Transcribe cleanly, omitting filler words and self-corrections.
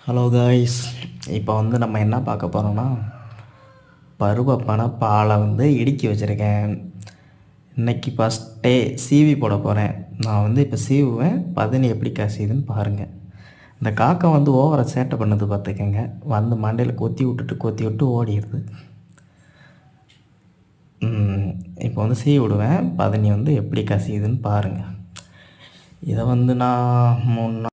Hello guys, இப்போ வந்து நம்ம என்ன பார்க்க போகிறோம்னா, பருவ பாலை வந்து இடுக்கி வச்சுருக்கேன். இன்றைக்கி ஃபஸ்ட் டே சீவி போட போகிறேன். நான் வந்து இப்போ சீவுவேன், பதனி எப்படி கசியுதுன்னு பாருங்கள். இந்த காக்கா வந்து ஓவராக சேட்டை பண்ணுது பார்த்துக்கங்க. வந்து மண்டையில் கொத்தி விட்டு ஓடிடுது. இப்போ வந்து சீவி விடுவேன், பதனி வந்து எப்படி கசியுதுன்னு பாருங்கள். இதை வந்து நான் 3